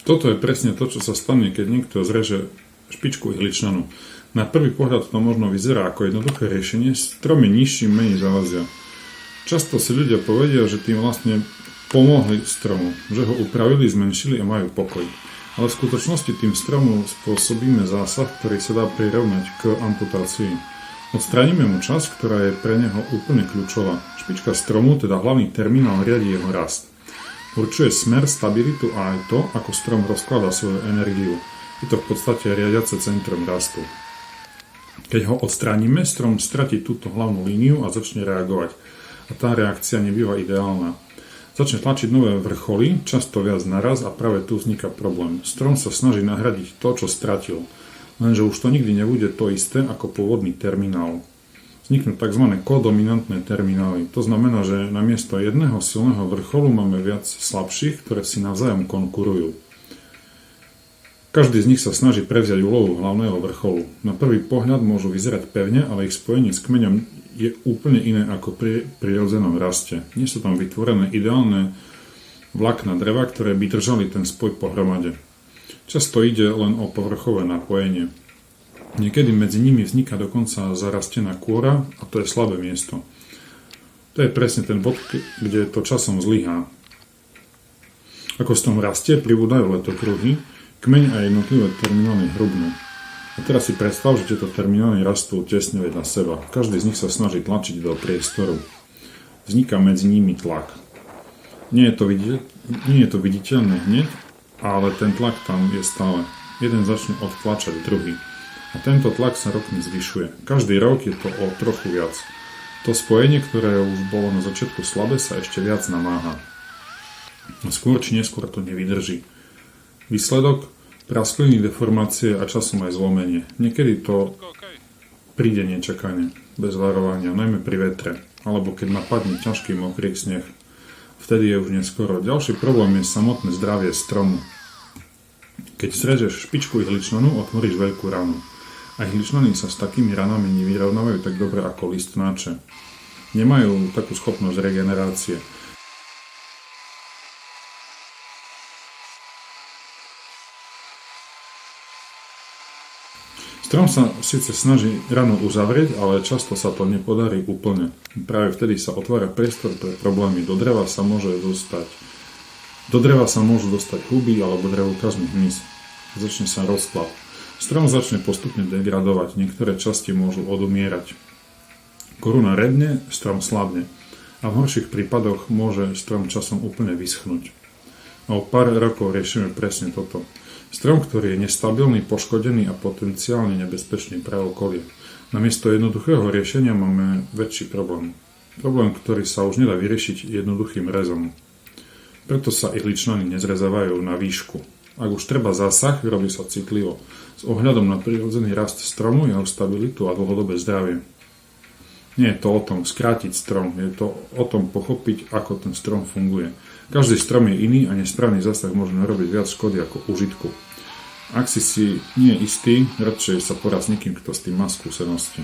Toto je presne to, čo sa stane, keď niekto zreže špičku ihličnanu. Na prvý pohľad to možno vyzerá ako jednoduché riešenie, stromy nižším menej zalazia. Často si ľudia povedia, že tým vlastne pomohli stromu, že ho upravili, zmenšili a majú pokoj. Ale v skutočnosti tým stromu spôsobíme zásah, ktorý sa dá prirovnať k amputácii. Odstránime mu časť, ktorá je pre neho úplne kľúčová. Špička stromu, teda hlavný terminál, riadi jeho rast. Určuje smer, stabilitu a aj to, ako strom rozkladá svoju energiu. Je to v podstate riadiace centrum rastu. Keď ho odstránime, strom stratí túto hlavnú líniu a začne reagovať. A tá reakcia nebýva ideálna. Začne tlačiť nové vrcholy, často viac naraz a práve tu vzniká problém. Strom sa snaží nahradiť to, čo stratil. Lenže už to nikdy nebude to isté ako pôvodný terminál. Vzniknú tzv. Kodominantné terminály. To znamená, že namiesto jedného silného vrcholu máme viac slabších, ktoré si navzájom konkurujú. Každý z nich sa snaží prevziať úlohu hlavného vrcholu. Na prvý pohľad môžu vyzerať pevne, ale ich spojenie s kmeňom je úplne iné ako pri prirodzenom raste. Nie sú tam vytvorené ideálne vlákna dreva, ktoré by držali ten spoj pohromade. Často ide len o povrchové napojenie. Niekedy medzi nimi vzniká dokonca zarastená kôra a to je slabé miesto. To je presne ten bod, kde to časom zlyhá. Ako strom rastie, pribúdajú letokruhy, kmeň a jednotlivé terminály hrubnú. A teraz si predstav, že tieto terminály rastú tesne vedľa seba. Každý z nich sa snaží tlačiť do priestoru. Vzniká medzi nimi tlak. Nie je to viditeľné hneď, ale ten tlak tam je stále. Jeden začne odtlačať druhý. A tento tlak sa rokmi zvyšuje. Každý rok je to o trochu viac. To spojenie, ktoré už bolo na začiatku slabé, sa ešte viac namáha. A skôr či neskôr to nevydrží. Výsledok? Praskliny, deformácie a časom aj zlomenie. Niekedy to príde nečakane, bez varovania, najmä pri vetre, alebo keď napadne ťažký mokrý sneh. Vtedy je už neskoro. Ďalší problém je samotné zdravie stromu. Keď zrežeš špičku ihličnanu, otvoríš veľkú ranu. A ihličnany sa s takými ranami nevyrovnávajú tak dobre ako listnáče. Nemajú takú schopnosť regenerácie. Strom sa síce snaží ranu uzavrieť, ale často sa to nepodarí úplne. Práve vtedy sa otvára priestor pre problémy. Do dreva sa môžu dostať huby alebo drevokazný hmyz. Začne sa rozklad. Strom začne postupne degradovať, niektoré časti môžu odumierať. Koruna redne, strom slabne. A v horších prípadoch môže strom časom úplne vyschnúť. A o pár rokov riešime presne toto. Strom, ktorý je nestabilný, poškodený a potenciálne nebezpečný pre okolie. Namiesto jednoduchého riešenia máme väčší problém. Problém, ktorý sa už nedá vyriešiť jednoduchým rezom. Preto sa ihličnany nezrezávajú na výšku. Ak už treba zásah, robí sa citlivo. S ohľadom na prirodzený rast stromu, jeho stabilitu a dlhodobé zdravie. Nie je to o tom skrátiť strom, je to o tom pochopiť, ako ten strom funguje. Každý strom je iný a nesprávny zásah môže narobiť viac škody ako užitku. Ak si nie istý, radšej sa poradz s niekým, kto s tým má skúsenosti.